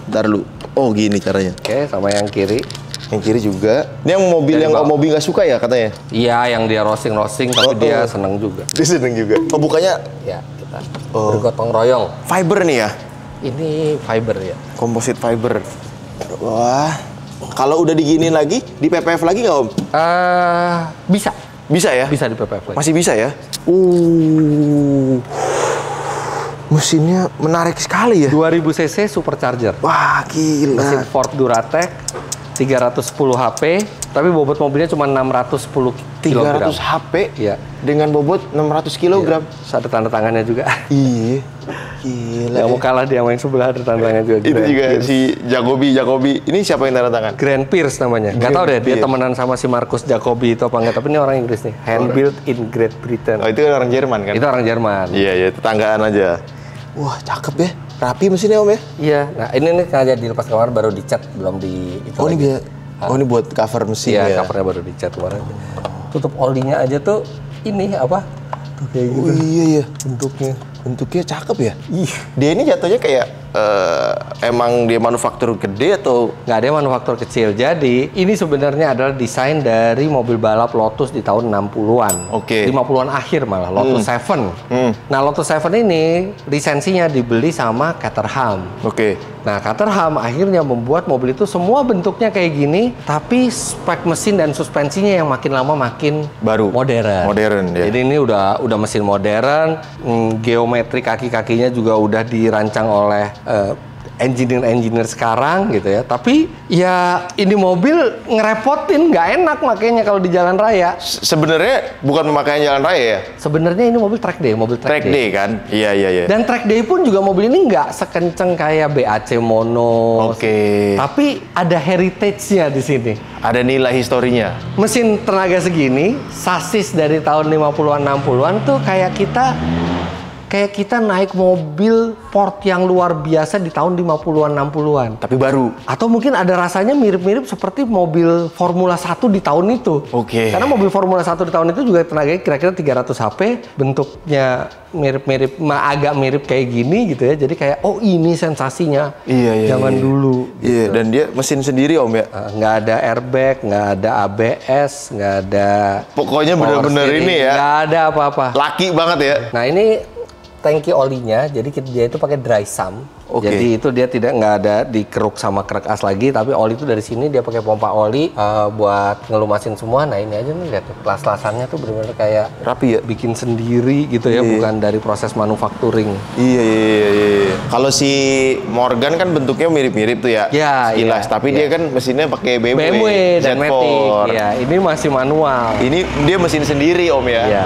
Bentar dulu. Oh, gini caranya. Oke, sama yang kiri. Yang kiri juga. Ini yang mobil Dari yang bawah. Om Mobi nggak suka ya katanya? Iya, yang dia roasting tapi dia seneng juga. Dia seneng juga. Oh, bukannya Ya, kita bergotong royong. fiber nih ya? Ini fiber ya. Composite fiber. Wah. Kalau udah diginiin lagi, di PPF lagi nggak Om? Bisa. Bisa ya? Bisa di PPF lagi. Masih bisa ya? Mesinnya menarik sekali ya. 2000 cc supercharger. Wah, gila. Mesin Ford Duratec 310 HP, tapi bobot mobilnya cuma 610 kg. 300 HP Iya. dengan bobot 600 kg. Ada tanda tangannya juga. Iya. Gila. Nggak mau kalah dia sama yang sebelah, ada tanda tangannya juga. Itu Grand juga Pierce. si Jacobi. Ini siapa yang tanda tangan? Grand Pierce namanya. Nggak tahu deh dia Pierce. temenan sama si Marcus Jacobi itu apa enggak, tapi ini orang Inggris nih. Hand built in Great Britain. Oh, itu kan orang Jerman kan? Itu orang Jerman. Iya, tetanggaan aja. Wah, cakep ya. Rapi mesinnya Om ya. Iya. Nah, ini nih sengaja dilepas kemarin, baru dicat, belum di itu Oh, ini lagi. biar ini buat cover mesin Iya, ya. covernya baru dicat kemarin. Tutup olinya aja tuh ini apa? Tuh kayak gitu. Oh, iya ya. Bentuknya. Bentuknya cakep ya. Dia ini jatuhnya kayak emang dia manufaktur gede atau Nggak ada manufaktur kecil. Jadi, ini sebenarnya adalah desain dari mobil balap Lotus di tahun 60-an. Oke. 50-an akhir malah, Lotus 7. Nah, Lotus 7 ini lisensinya dibeli sama Caterham. Oke. Nah, Caterham akhirnya membuat mobil itu semua bentuknya kayak gini, tapi spek mesin dan suspensinya yang makin lama makin Baru. modern. Modern, ya. Jadi ini udah mesin modern, geometri kaki-kakinya juga udah dirancang oleh engineer sekarang gitu ya. Tapi ya ini mobil ngerepotin, nggak enak makanya kalau di jalan raya. Sebenarnya bukan pemakaian jalan raya ya. Sebenarnya ini mobil track day, mobil Track day kan? Iya. Dan track day pun juga mobil ini nggak sekenceng kayak BAC Mono. Oke. Tapi ada heritage-nya di sini. Ada nilai historinya. Mesin tenaga segini, sasis dari tahun 50-an 60-an tuh kayak kita naik mobil Ford yang luar biasa di tahun 50-an 60-an. Tapi baru. Atau mungkin ada rasanya mirip-mirip seperti mobil Formula 1 di tahun itu. Oke. Karena mobil Formula 1 di tahun itu juga tenaganya kira-kira 300 HP, bentuknya mirip-mirip, agak mirip kayak gini gitu ya. Jadi kayak, oh ini sensasinya Iya. zaman dulu. Iya, dan dia mesin sendiri Om ya. Nggak ada airbag, nggak ada ABS, nggak ada... Pokoknya power bener-bener steering, ini ya. nggak ada apa-apa. Laki banget ya. Nah ini tangki olinya, jadi dia itu pakai dry sump. Oke. Jadi itu dia nggak ada dikeruk sama kerek as lagi, tapi oli itu dari sini dia pakai pompa oli buat ngelumasin semua. Nah ini aja nih lihat tuh, kelas-kelasannya tuh bener-bener kayak Rapi ya. bikin sendiri gitu ya, bukan dari proses manufacturing. Iya. Kalau si Morgan kan bentuknya mirip-mirip tuh ya. Ya, Sekilas, iya, tapi iya. dia kan mesinnya pakai BMW dan Z4. Matic. Ya, ini masih manual. Ini dia mesin sendiri Om ya. Iya.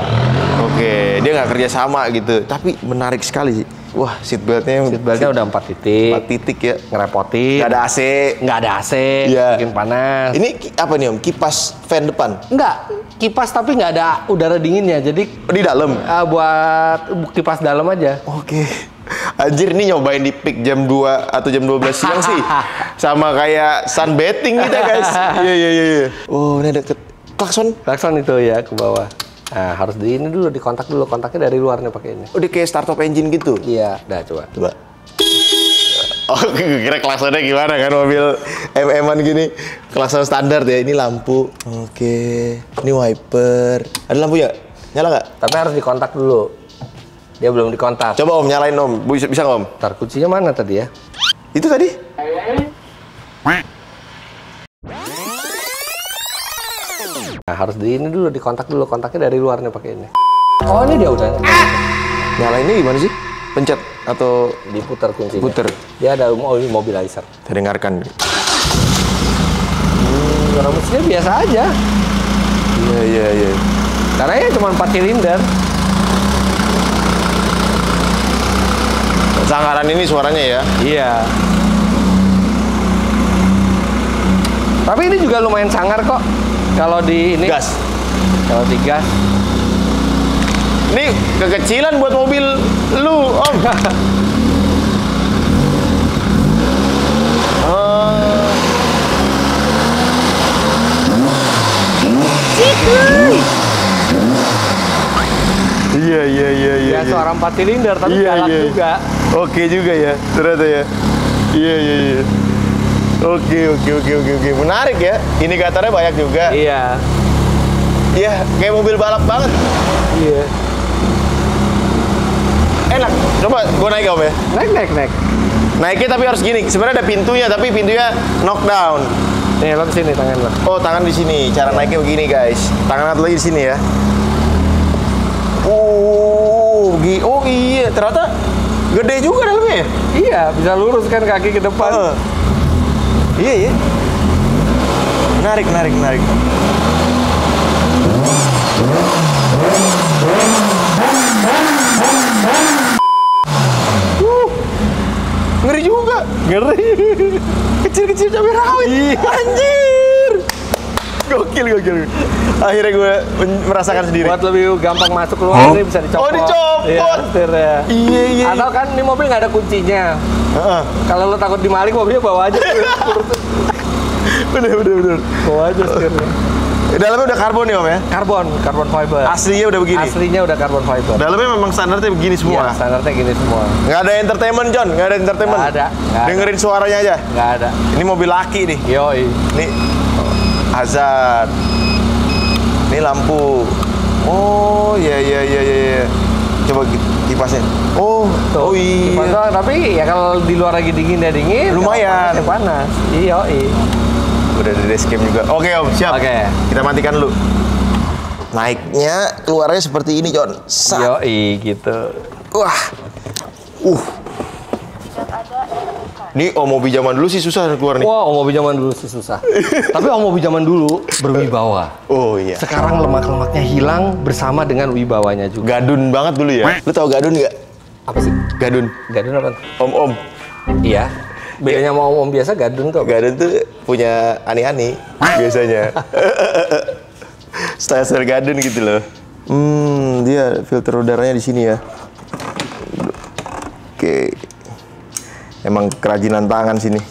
Oke, dia nggak kerja sama gitu. Tapi menarik sekali sih. Wah, seatbeltnya Seatbeltnya udah 4 titik. 4 titik ya. Ngerepotin. Nggak ada AC. Nggak ada AC, Iya. bikin panas. Ini apa nih Om? Kipas fan depan? Enggak, kipas tapi nggak ada udara dinginnya. Jadi Di dalam? buat kipas dalam aja. Oke. Anjir, nih nyobain di peak jam 2 atau jam 12 siang sih. Sama kayak sunbathing kita guys. Iya. Oh, ini ada klakson. Klakson itu ya ke bawah. Nah, harus di ini dulu, dikontak dulu. Kontaknya dari luar nih pakai ini. Oh, dia kayak startup engine gitu. Iya, dah coba. Coba. Oh, gue kira klaksonnya gimana kan mobil MM-an gini. Klakson standar ya, ini lampu. Oke. Ini wiper. Ada lampu ya? Nyala nggak? Tapi harus dikontak dulu. Dia belum dikontak. Coba Om, nyalain Om. Bisa nggak Om? Ntar kuncinya mana tadi ya? Itu tadi? Nah, harus di ini dulu, dikontak dulu. Kontaknya dari luar nih pakai ini. Oh, ini dia udah. Nyalainnya gimana sih? Pencet atau Diputar kuncinya. puter? Dia ada mobilizer. Saya dengarkan. Suara mesinnya biasa aja. Iya. Karena ya cuma 4 silinder. Sanggaran ini suaranya ya? Iya. Tapi ini juga lumayan sangar kok. Kalau di ini. Gas. Kalau di gas. Ini kekecilan buat mobil lu, Om. Iya. Ya suara 4 silinder tapi galak juga. Oke juga ya, ternyata ya. Iya. Oke. Menarik ya. Indikatornya banyak juga. Iya. Iya, kayak mobil balap banget. Iya. Enak. Coba gue naik Om ya. Naik. Naiknya tapi harus gini. Sebenarnya ada pintunya, tapi pintunya knockdown. Nih, lo kesini tangan lo. Oh, tangan di sini. Cara naiknya begini, guys. Tangan satu lagi di sini ya. Oh iya, ternyata gede juga dalamnya ya. Iya, bisa lurus kan kaki ke depan. Iya. Menarik. Ngeri juga. Kecil-kecil cabai rawit. Anjir. Gokil. Akhirnya gue merasakan sendiri. Buat lebih gampang masuk keluar ini bisa dicopot. Oh, dicopot. Iya, setirnya. Iya. Atau kan ini mobil nggak ada kuncinya. Kalau lo takut dimalik, mobilnya bawa aja. Bener. Bawa aja setirnya. Dalamnya udah karbon ya Om ya? Karbon fiber. Aslinya udah begini? Aslinya udah karbon fiber. Dalamnya memang standarnya begini semua? Iya, standarnya gini semua. Nggak ada entertainment, John? Nggak ada entertainment? Nggak ada. Dengerin suaranya aja? Nggak ada. Ini mobil laki nih. Yoi. Nih, hazard. Ini lampu. Oh, iya. Coba kipasnya. Oh iya. Kipas, tapi ya kalau di luar lagi dingin ya dingin. Lumayan. Kalau panas. Iya. Udah ada dashcam juga. Oke Om, siap. Oke. Kita matikan dulu. Naiknya, keluarnya seperti ini, John. Yoi, gitu. Wah. Ini Omobi zaman dulu sih susah keluar nih. Wah, Omobi zaman dulu sih susah. Tapi Omobi zaman dulu berwibawa. Oh iya. Sekarang lemak-lemaknya hilang bersama dengan wibawanya juga. Gadun banget dulu ya. Lu tau gadun nggak? Apa sih? Gadun. Gadun apa? Om. Iya. Bedanya sama om biasa gadun tuh. Gadun tuh punya ani-ani biasanya. Style gadun gitu loh. Dia filter udaranya di sini ya. Oke. Emang kerajinan tangan sini.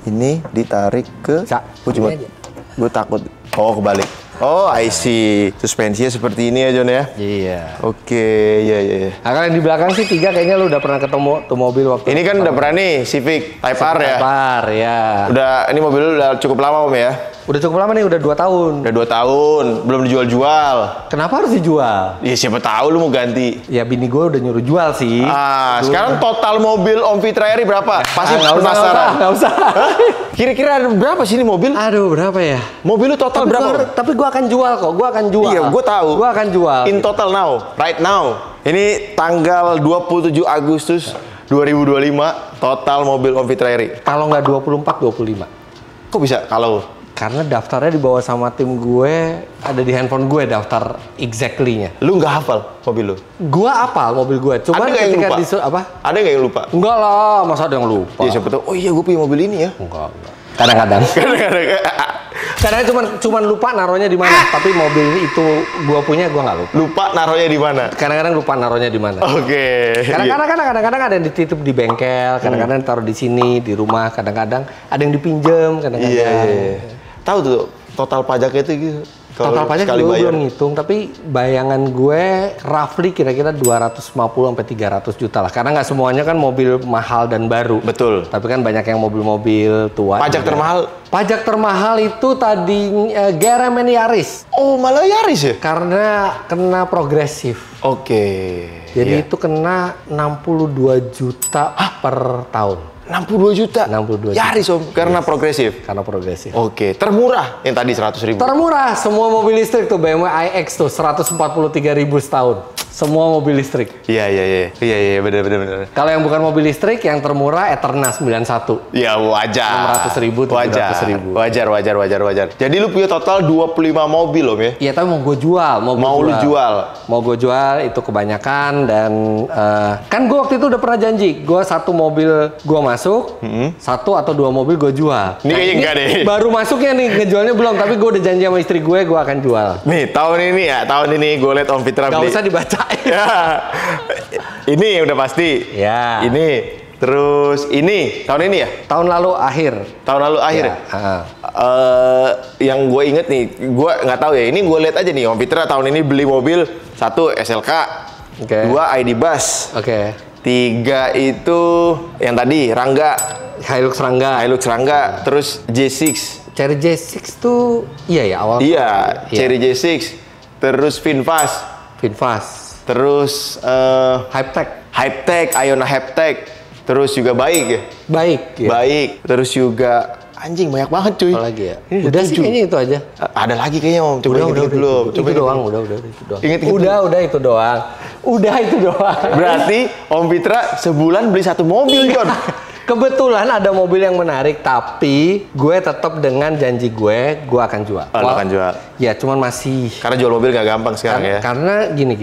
Ini ditarik ke. Cuma. Gue takut. Oh, kebalik. Oh, I see. Suspensinya seperti ini ya, John ya? Iya. Oke, iya. Nah, kalau yang di belakang sih 3 kayaknya lu udah pernah ketemu tuh mobil waktu. Ini kan udah pernah nih, Civic Type R ya? Type R, ya. Ini mobil lu udah cukup lama, Om ya? Udah cukup lama nih, udah 2 tahun. Udah 2 tahun, belum dijual-jual. Kenapa harus dijual? Ya siapa tahu lu mau ganti. Ya bini gue udah nyuruh jual sih. Sekarang total mobil Om Fitra Eri berapa? Pasti penasaran. Nggak usah. Kira-kira ada berapa sih ini mobil? Aduh, berapa ya? Mobil lu total berapa? Tapi gue akan jual kok, gue akan jual. Iya, gue tahu. Gue akan jual. In total now, right now. Ini tanggal 27 Agustus 2025, total mobil Om Fitra Eri. Kalau nggak 24, 25. Kok bisa kalau? Karena daftarnya dibawa sama tim gue, ada di handphone gue daftar exactly-nya. Lu nggak hafal mobil lu? Gue hafal mobil gue, cuman ada ketika apa? Ada nggak yang lupa? Enggak lah, masa ada yang lupa? Iya, siapa tahu. Oh iya, gue punya mobil ini ya. Enggak. Kadang-kadang. Kadang-kadang cuman lupa naruhnya di mana. Tapi mobil itu gue punya, gue nggak lupa. Lupa naruhnya di mana? Kadang-kadang lupa naruhnya di mana. Oke. Kadang-kadang ada yang dititip di bengkel, kadang-kadang taruh di sini, di rumah, kadang-kadang ada yang dipinjem, kadang-kadang. Iya. Tahu tuh total pajaknya itu gitu. Total pajak gue belum ngitung, tapi bayangan gue roughly kira-kira 250-300 juta lah. Karena nggak semuanya kan mobil mahal dan baru. Betul. Tapi kan banyak yang mobil-mobil tua. Pajak juga. Termahal? Pajak termahal itu tadi GRMN Yaris. Oh, malah Yaris ya? Karena kena progresif. Oke. Jadi itu kena 62 juta per tahun. 62 juta? 62 juta. Yaris Om, karena progresif? Karena progresif. Oke, termurah yang tadi 100.000? Termurah, semua mobil listrik tuh BMW iX tuh 143.000 setahun. Semua mobil listrik. Iya, bener. Kalau yang bukan mobil listrik, yang termurah Eterna 91. Ya wajar. 600.000, 700.000. Wajar. Jadi lu punya total 25 mobil Om ya? Iya, tapi mau gue jual. Mau gue jual itu kebanyakan dan kan gue waktu itu udah pernah janji, gue 1 mobil gue masuk, 1 atau 2 mobil gue jual. Ini kayaknya enggak deh. Baru masuknya nih, ngejualnya belum, tapi gue udah janji sama istri gue akan jual. Nih, tahun ini gue liat Om Fitra beli. Gak usah dibaca. Ya, ini udah pasti. Ya. Ini, terus ini tahun ini ya? Tahun lalu akhir. Ya. Yang gue inget nih, gue nggak tahu ya. Ini gue lihat aja nih, Om Fitra tahun ini beli mobil 1 SLK, 2 ID Buzz, 3 3 itu yang tadi Rangga. Hilux Rangga. Hilux Rangga. Terus J6. Cherry J6 tuh iya ya awal. Iya, Cherry J6. Terus Finfast. Finfast. Terus Hypetech, Iona Hypetech. Terus juga baik ya. Baik. Ya. Baik. Terus juga anjing banyak banget cuy. Apa lagi ya? Ini Udah sih 7. kayaknya itu aja. Ada lagi kayaknya Om. Coba Udah inget dulu. itu doang, udah itu doang. Ingat Udah itu doang. Udah itu doang. Berarti Om Fitra sebulan beli 1 mobil, John. Kebetulan ada mobil yang menarik, tapi gue tetap dengan janji gue akan jual. Lo akan jual. Ya, cuman masih. Karena jual mobil nggak gampang sekarang ya. Karena gini,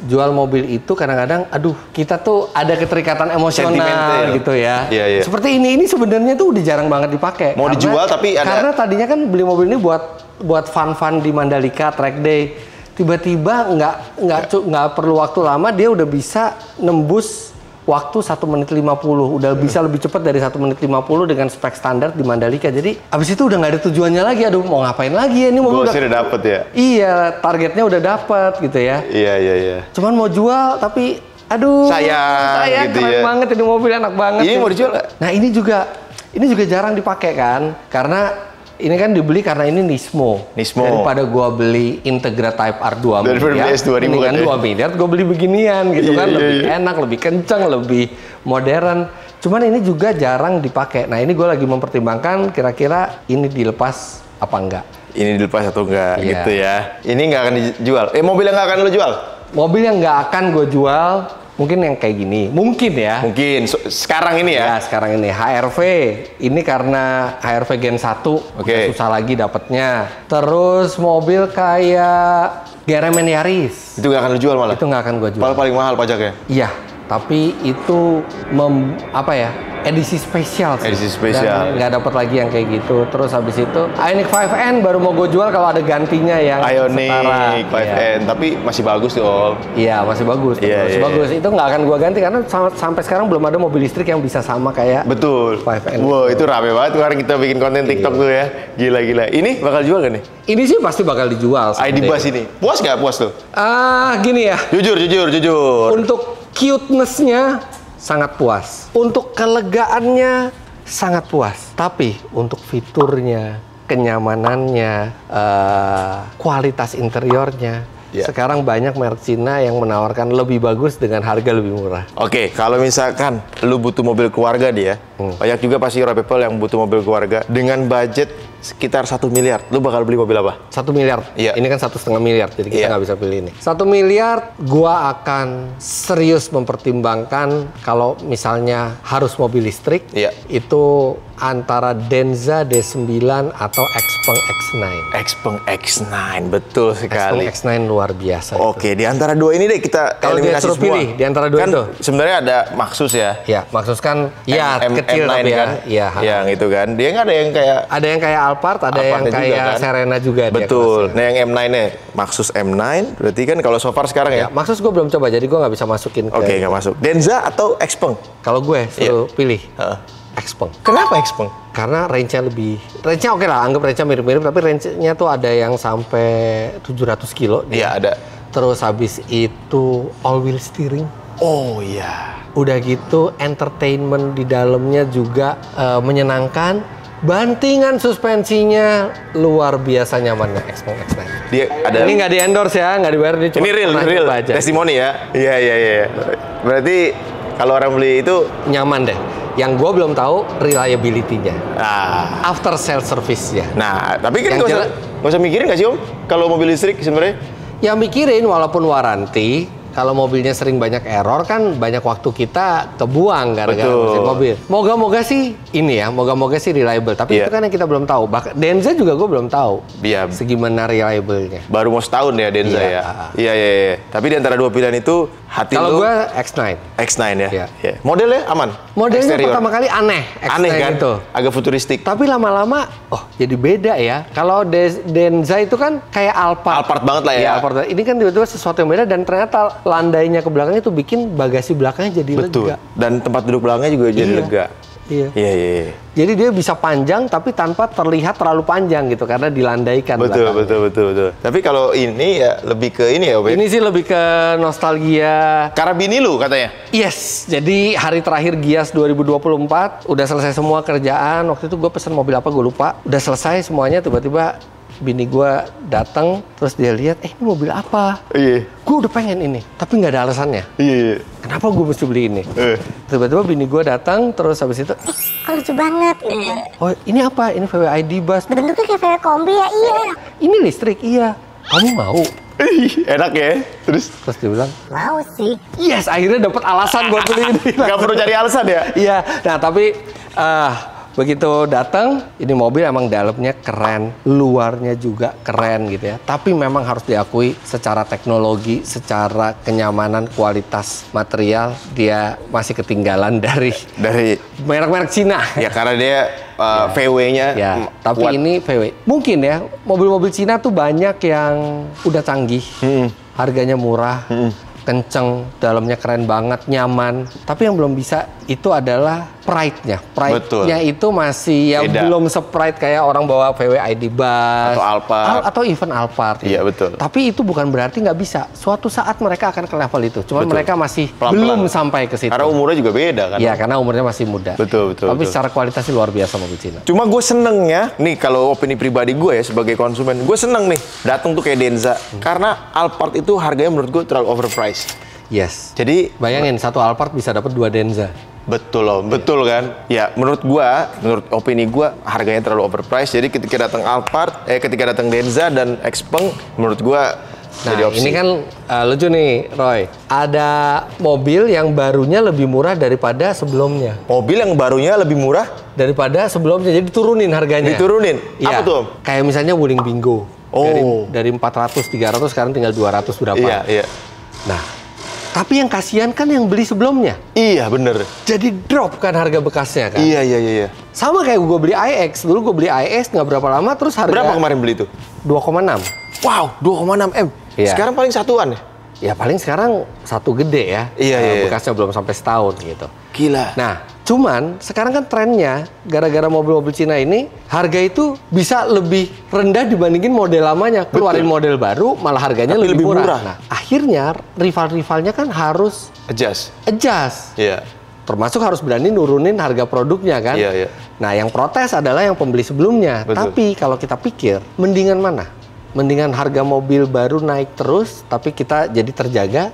jual mobil itu kadang-kadang, aduh, kita tuh ada keterikatan emosional Sentimental. gitu ya. Iya. Seperti ini sebenarnya tuh udah jarang banget dipakai. Mau dijual tapi ada. Karena tadinya kan beli mobil ini buat fun di Mandalika track day. Tiba-tiba nggak perlu waktu lama, dia udah bisa nembus waktu 1 menit 50, udah bisa lebih cepat dari 1 menit 50 dengan spek standar di Mandalika. Jadi abis itu udah nggak ada tujuannya lagi. Aduh, mau ngapain lagi ya ini mobil? Udah dapet ya. Iya, targetnya udah dapet gitu ya. Iya. Cuman mau jual tapi aduh, sayang gitu keren ya. banget ini mobil, enak banget. Ini mau dijual nggak? Nah ini juga jarang dipakai kan, karena ini kan dibeli karena ini Nismo. Daripada gua beli Integra Type R 2 miliar, S2000 kan 2 miliar gua beli beginian gitu kan. Lebih enak, lebih kencang, lebih modern. Cuman ini juga jarang dipakai. Nah ini gua lagi mempertimbangkan kira-kira ini dilepas apa enggak. Ini dilepas atau enggak Iya. gitu ya. Ini nggak akan dijual. Mobil yang nggak akan lo jual? Mobil yang nggak akan gue jual mungkin yang kayak gini. Mungkin ya. Mungkin. Sekarang ini ya? Ya, sekarang ini HRV. Ini karena HRV Gen 1 udah susah lagi dapetnya. Terus mobil kayak GRMN Yaris. Itu nggak akan lo jual malah? Itu nggak akan gue jual. Malah paling mahal pajaknya? Iya, tapi itu edisi spesial sih. Edisi spesial. Dan nggak dapat lagi yang kayak gitu. Terus habis itu Ioniq 5N baru mau gue jual kalau ada gantinya yang setara. Ioniq 5N, tapi masih bagus tuh Om. Iya, masih bagus. Masih bagus. Itu nggak akan gue ganti karena sampai sekarang belum ada mobil listrik yang bisa sama kayak Betul. 5N. Wow, itu rame banget kemarin kita bikin konten TikTok tuh ya. Gila. Ini bakal jual gak nih? Ini sih pasti bakal dijual. ID Buzz ini. Puas nggak puas tuh? Gini ya. Jujur. Untuk cuteness-nya sangat puas. Untuk kelegaannya sangat puas. Tapi untuk fiturnya, kenyamanannya, kualitas interiornya, sekarang banyak merek Cina yang menawarkan lebih bagus dengan harga lebih murah. Oke, kalau misalkan lu butuh mobil keluarga dia, banyak juga pasti Roy People yang butuh mobil keluarga dengan budget sekitar 1 miliar. Lu bakal beli mobil apa? 1 miliar. Iya. Ini kan 1,5 miliar, jadi kita nggak bisa pilih ini. 1 miliar, gua akan serius mempertimbangkan kalau misalnya harus mobil listrik, itu antara Denza D9 atau Xpeng X9. Xpeng X9, betul sekali. Xpeng X9 luar biasa. Oke, di antara dua ini deh kita kalau dia eliminasi suruh semua. pilih di antara dua kan itu. Sebenarnya ada Maxus ya. Ya, Maxus kan kecil M9 tapi kan. ya. Yang itu kan. Dia nggak ada yang kayak Alphard, ada yang kayak kan? Serena juga. Betul. Nah yang M9-nya, Maxus M9, berarti kan kalau so far sekarang ya? Maxus gue belum coba, jadi gue nggak bisa masukin. Oke, nggak masuk. Denza atau Xpeng? Kalau gue suruh pilih Xpeng. Kenapa Xpeng? Karena range-nya oke lah, anggap range-nya mirip-mirip, tapi range-nya tuh ada yang sampai 700 kilo. Iya, ada. Terus habis itu all-wheel steering. Oh iya. Udah gitu, entertainment di dalamnya juga menyenangkan. Bantingan suspensinya luar biasa nyamannya Xpeng X9. Dia ada. Ini nggak di-endorse ya, nggak dibayar, dia cuma Ini real aja. testimoni ya. Iya. Berarti kalau orang beli itu nyaman deh. Yang gue belum tahu reliability-nya. After sales service-nya. Nah, tapi kan nggak usah mikirin nggak sih Om? Kalau mobil listrik sebenarnya? Ya mikirin, walaupun waranti. Kalau mobilnya sering banyak error kan banyak waktu kita kebuang gara-gara mesin mobil. Moga-moga sih reliable. Tapi itu kan yang kita belum tahu. Bahkan Denza juga gue belum tahu. Iya. Segimana reliable-nya. Baru mau setahun ya Denza ya. Iya. Tapi di antara dua pilihan itu hati lu. Kalau gue X9. X9 ya. Iya. Modelnya aman. Modelnya Exterior. pertama kali aneh. X9 aneh kan? Itu. Agak futuristik. Tapi lama-lama, jadi beda ya. Kalau Denza itu kan kayak Alphard. Alphard banget lah ya. Iya, Alphard. Ini kan tiba-tiba sesuatu yang beda dan ternyata landainya ke belakangnya itu bikin bagasi belakangnya jadi lega. Dan tempat duduk belakangnya juga jadi lega. Iya. Iya, iya, iya. Jadi dia bisa panjang tapi tanpa terlihat terlalu panjang gitu karena dilandaikan. Betul, belakangnya. betul. Tapi kalau ini ya lebih ke ini ya, Om. Ini sih lebih ke nostalgia. Karena bini lu katanya. Yes, jadi hari terakhir Gias 2024 udah selesai semua kerjaan. Waktu itu gue pesen mobil apa gue lupa. Udah selesai semuanya, tiba-tiba bini gue datang terus dia lihat, ini mobil apa? Iya. Gue udah pengen ini, tapi nggak ada alasannya. Iya. Kenapa gue mesti beli ini? Tiba-tiba bini gue datang terus habis itu, Oh, lucu banget. oh ini apa? Ini VW ID Bus. Bentuknya kayak VW kombi ya, iya. Ini listrik, iya. Kamu mau? Enak ya. Terus Terus dia bilang, Mau sih. yes, akhirnya dapat alasan buat beli ini. nggak perlu cari alasan ya. Iya, nah tapi begitu datang, ini mobil emang dalamnya keren, luarnya juga keren gitu ya. Tapi memang harus diakui secara teknologi, secara kenyamanan, kualitas material, dia masih ketinggalan dari merek-merek Cina. Ya karena dia VW-nya Ya, tapi kuat. ini VW. Mungkin ya, mobil-mobil Cina tuh banyak yang udah canggih, harganya murah, kenceng, dalamnya keren banget, nyaman. Tapi yang belum bisa itu adalah pride-nya. Pride-nya itu masih ya Beda. belum se-pride kayak orang bawa VW ID Bus. Atau Alphard. Atau even Alphard. Iya, betul. Tapi itu bukan berarti nggak bisa. Suatu saat mereka akan ke level itu. Cuman Betul. mereka masih Pelan-pelan. belum sampai ke situ. Karena umurnya juga beda kan. Iya, karena umurnya masih muda. Betul. Tapi secara kualitas sih luar biasa mobil Cina. Cuma gue seneng ya, nih kalau opini pribadi gue ya sebagai konsumen, gue seneng nih datang tuh kayak Denza. Karena Alphard itu harganya menurut gue terlalu overpriced. Yes. Jadi Bayangin, satu Alphard bisa dapat 2 Denza. betul loh, betul kan? Ya menurut opini gue harganya terlalu overpriced. Jadi ketika datang Alphard, ketika datang Denza dan Xpeng, menurut gue Nah, jadi opsi. ini kan lucu nih, Roy. Ada mobil yang barunya lebih murah daripada sebelumnya. Mobil yang barunya lebih murah Daripada sebelumnya, jadi turunin harganya. diturunin. Iya. Apa tuh? Kayak misalnya Wuling Bingo. Oh. Dari 400, 300, sekarang tinggal 200 berapa. Iya, iya. Nah, tapi yang kasihan kan yang beli sebelumnya. Iya, bener. Jadi drop kan harga bekasnya kan. Iya. Sama kayak gue beli iX. Dulu gue beli iX nggak berapa lama, terus harga Berapa kemarin beli itu? 2,6. Wow, 2,6 M. Iya. Sekarang paling satuan ya? Ya paling sekarang satu gede ya. Iya. Bekasnya belum sampai setahun gitu. Gila. Nah, cuman sekarang kan trennya gara-gara mobil-mobil Cina ini harga itu bisa lebih rendah dibandingin model lamanya. Keluarin model baru malah harganya Tapi lebih lebih murah. murah. Nah, akhirnya rival-rivalnya kan harus Adjust. adjust. Iya. Termasuk harus berani nurunin harga produknya kan. Iya. Nah, yang protes adalah yang pembeli sebelumnya. Betul. Tapi kalau kita pikir, mendingan mana? Mendingan harga mobil baru naik terus, tapi kita jadi terjaga?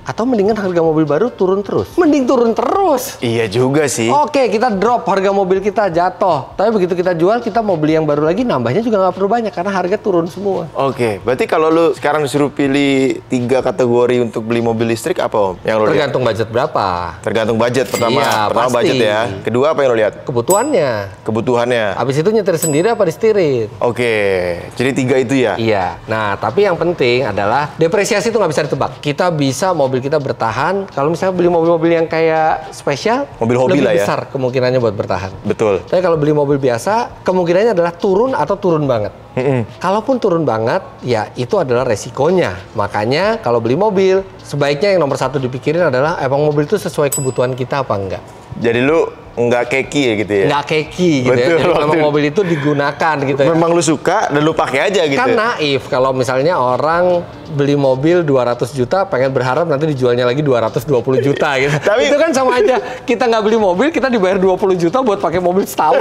Atau mendingan harga mobil baru turun terus? Mending turun terus. Iya juga sih. Oke, kita drop harga mobil kita jatuh. Tapi begitu kita jual, kita mau beli yang baru lagi, nambahnya juga nggak perlu banyak karena harga turun semua. Oke, berarti kalau lu sekarang disuruh pilih 3 kategori untuk beli mobil listrik apa, Om? Yang lu lihat? Tergantung budget berapa. Tergantung budget pertama. Iya, Pertama pasti. budget ya. Kedua apa yang lu lihat? Kebutuhannya. Kebutuhannya. Habis itu nyetir sendiri apa disetirin? Oke, jadi 3 itu ya? Iya. Nah, tapi yang penting adalah depresiasi itu nggak bisa ditebak. Kita bisa mobil kita bertahan. Kalau misalnya beli mobil-mobil yang kayak spesial, Mobil hobi lebih lah ya. besar kemungkinannya buat bertahan. Betul. Tapi kalau beli mobil biasa, kemungkinannya adalah turun atau turun banget. Kalaupun turun banget, ya itu adalah resikonya. Makanya kalau beli mobil, sebaiknya yang nomor 1 dipikirin adalah emang mobil itu sesuai kebutuhan kita apa enggak. Jadi lu nggak keki ya gitu ya? Nggak keki gitu Betul, ya. Jadi memang waktu- mobil itu digunakan gitu ya. Memang lu suka dan lu pakai aja gitu. Kan ya? naif kalau misalnya orang beli mobil 200 juta pengen berharap nanti dijualnya lagi 220 juta gitu. Tapi- itu kan sama aja. Kita nggak beli mobil, kita dibayar 20 juta buat pakai mobil setahun.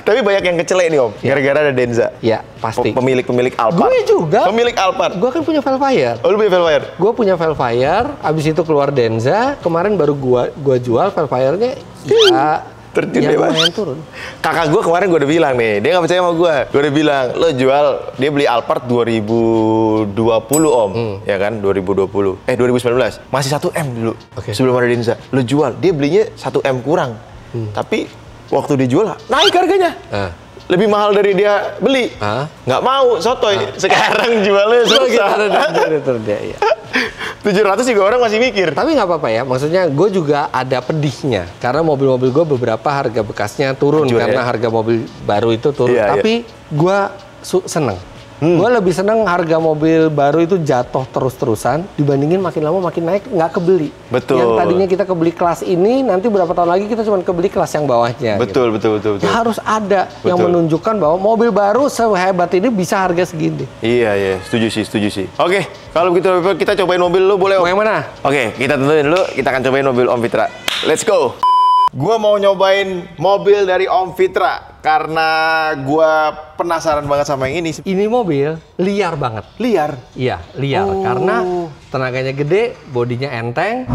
Tapi banyak yang kecele nih, Om. Gara-gara ada Denza. Ya, pasti. Pemilik Alphard. Gue juga. Pemilik Alphard. Gue kan punya Velfire. Oh, lu punya Velfire? Gue punya Velfire, abis itu keluar Denza, kemarin baru gua jual Velfire-nya, ya, Terjun ya bebas. lumayan turun. Kakak gue kemarin gue udah bilang nih, dia nggak percaya sama gue. Gue udah bilang, lo jual, dia beli Alphard 2020 Om, ya kan, 2020. 2019, masih 1 M dulu, Oke. sebelum ada Denza. Lo jual, dia belinya 1 M kurang. Tapi waktu dijual, naik harganya. Ah. Lebih mahal dari dia beli. Ah. Nggak mau, sotoy. Sekarang jualnya susah. Ya. 700 juga orang masih mikir. Tapi nggak apa-apa ya, maksudnya gue juga ada pedihnya. Karena mobil-mobil gue beberapa harga bekasnya turun Hancur, karena ya? harga mobil baru itu turun. Iya, Tapi gue seneng. Gue lebih seneng harga mobil baru itu jatuh terus-terusan dibandingin makin lama makin naik nggak kebeli. Betul. Yang tadinya kita kebeli kelas ini, nanti berapa tahun lagi kita cuma kebeli kelas yang bawahnya. Betul, gitu. betul. Ya, harus ada yang menunjukkan bahwa mobil baru sehebat ini bisa harga segini. Iya, setuju sih. Oke, kalau begitu kita cobain mobil lu boleh Om? Mau yang mana? Oke, kita tentuin dulu, kita akan cobain mobil Om Fitra. Let's go! Gua mau nyobain mobil dari Om Fitra karena gua penasaran banget sama yang ini. Ini mobil liar banget. Liar? Iya, liar. Karena tenaganya gede, bodinya enteng.